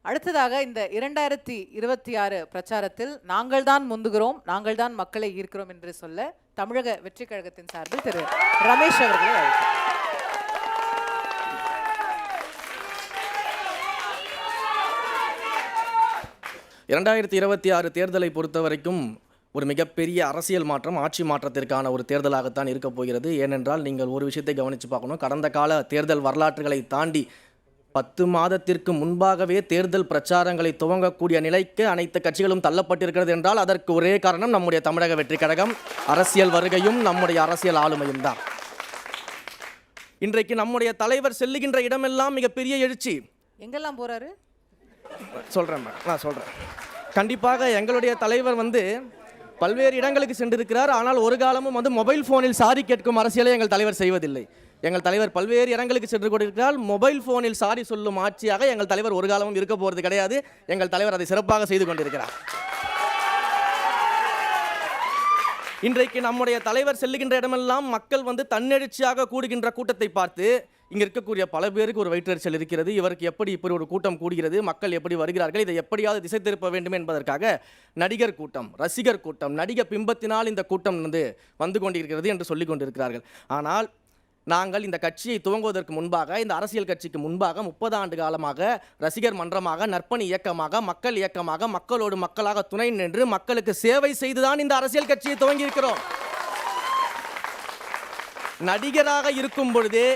அடுத்ததாக இந்த 2026 பிரச்சாரத்தில் நாங்கள் தான் முந்துகிறோம், நாங்கள் தான் மக்களை ஈர்க்கிறோம் என்று சொல்ல தமிழக வெற்றி கழகத்தின் சார்பில் திரு ரமேஷ் அவர்களை அழைக்கிறேன். தேர்தலை பொறுத்த வரைக்கும் ஒரு மிகப்பெரிய அரசியல் மாற்றம், ஆட்சி மாற்றத்திற்கான ஒரு தேர்தலாகத்தான் இருக்க போகிறது. ஏனென்றால் நீங்கள் ஒரு விஷயத்தை கவனித்து பார்க்கணும். கடந்த கால தேர்தல் வரலாற்றுகளை தாண்டி 10 மாதத்திற்கு முன்பாகவே தேர்தல் பிரச்சாரங்களை துவங்கக்கூடிய நிலைக்கு அனைத்து கட்சிகளும் தள்ளப்பட்டிருக்கிறது என்றால் அதற்கு ஒரே காரணம் நம்முடைய தமிழக வெற்றி கழகம், அரசியல் வருகையும் நம்முடைய அரசியல் ஆளுமையும் தான். இன்றைக்கு நம்முடைய தலைவர் செல்லுகின்ற இடமெல்லாம் மிகப்பெரிய எழுச்சி. எங்கெல்லாம் போறாரு நான் சொல்கிறேன். கண்டிப்பாக எங்களுடைய தலைவர் பல்வேறு இடங்களுக்கு சென்றிருக்கிறார். ஆனால் ஒரு காலமும் மொபைல் ஃபோனில் சாரி கேட்கும் அரசியலை எங்கள் தலைவர் செய்வதில்லை. எங்கள் தலைவர் பல்வேறு இடங்களுக்கு சென்று கொண்டிருக்கிறார். மொபைல் ஃபோனில் சாரி சொல்லும் ஆட்சியாக எங்கள் தலைவர் ஒரு காலமும் இருக்க போகிறது கிடையாது. எங்கள் தலைவர் அதை சிறப்பாக செய்து கொண்டிருக்கிறார். இன்றைக்கு நம்முடைய தலைவர் செல்லுகின்ற இடமெல்லாம் மக்கள் தன்னெழுச்சியாக கூடுகின்ற கூட்டத்தை பார்த்து இங்கே இருக்கக்கூடிய பல பேருக்கு ஒரு வயிற்றெரிச்சல் இருக்கிறது. இவருக்கு எப்படி இப்படி ஒரு கூட்டம் கூடுகிறது, மக்கள் எப்படி வருகிறார்கள், இதை எப்படியாவது திசை திருப்ப வேண்டும் என்பதற்காக நடிகர் கூட்டம், ரசிகர் கூட்டம், நடிகர் பிம்பத்தினால் இந்த கூட்டம் வந்து கொண்டிருக்கிறது என்று சொல்லிக் கொண்டிருக்கிறார்கள். ஆனால் நாங்கள் இந்த கட்சியை துவங்குவதற்கு முன்பாக, இந்த அரசியல் கட்சிக்கு முன்பாக 30 ஆண்டு காலமாக ரசிகர் மன்றமாக, நற்பணி இயக்கமாக, மக்கள் இயக்கமாக, மக்களோடு மக்களாக துணை நின்று மக்களுக்கு சேவை செய்துதான் இந்த அரசியல் கட்சியை துவங்கியிருக்கிறோம். நடிகராக இருக்கும் பொழுதே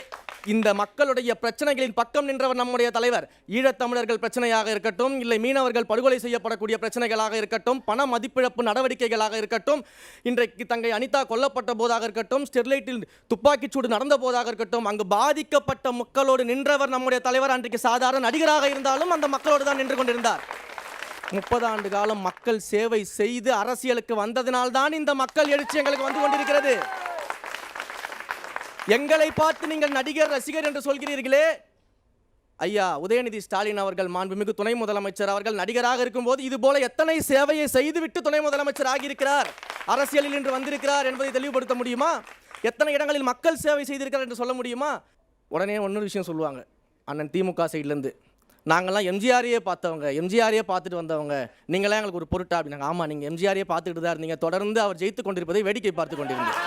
இந்த மக்களுடைய பிரச்சனைகளின் பக்கம் நின்றவர் நம்முடைய தலைவர். ஈழத்தமிழர்கள் பிரச்சனையாக இருக்கட்டும், இல்லை மீனவர்கள் படுகொலை செய்யப்படக்கூடிய பிரச்சனைகளாக இருக்கட்டும், பண மதிப்பிழப்பு நடவடிக்கைகளாக இருக்கட்டும், இன்றைக்கு தங்கை அனிதா கொல்லப்பட்ட போதாக இருக்கட்டும், ஸ்டெர்லைட்டில் துப்பாக்கிச்சூடு நடந்த போதாக இருக்கட்டும், அங்கு பாதிக்கப்பட்ட மக்களோடு நின்றவர் நம்முடைய தலைவர். அன்றைக்கு சாதாரண நடிகராக இருந்தாலும் அந்த மக்களோடு தான் நின்று கொண்டிருந்தார். 30 ஆண்டு காலம் மக்கள் சேவை செய்து அரசியலுக்கு வந்ததினால்தான் இந்த மக்கள் எழுச்சி எங்களுக்கு வந்து கொண்டிருக்கிறது. எங்களை பார்த்து நீங்கள் நடிகர், ரசிகர் என்று சொல்கிறீர்களே, ஐயா உதயநிதி ஸ்டாலின் அவர்கள், மாண்புமிகு துணை முதலமைச்சர் அவர்கள் நடிகராக இருக்கும்போது இது போல எத்தனை சேவையை செய்துவிட்டு துணை முதலமைச்சர் ஆகியிருக்கிறார், அரசியலில் இன்று வந்திருக்கிறார் என்பதை தெளிவுபடுத்த முடியுமா? எத்தனை இடங்களில் மக்கள் சேவை செய்திருக்கிறார் என்று சொல்ல முடியுமா? உடனே இன்னொரு விஷயம் சொல்லுவாங்க அண்ணன் திமுக சைட்லேருந்து, நாங்கள்லாம் எம்ஜிஆரையே பார்த்தவங்க, எம்ஜிஆரையே பார்த்துட்டு வந்தவங்க, நீங்களாம் எங்களுக்கு ஒரு பொருட்டா அப்படின்னாங்க. ஆமாம், நீங்கள் எம்ஜிஆரையே பார்த்துக்கிட்டு தான் இருந்தீங்க, தொடர்ந்து அவர் ஜெயித்து கொண்டிருப்பதை வேடிக்கை பார்த்து கொண்டிருந்தீங்க.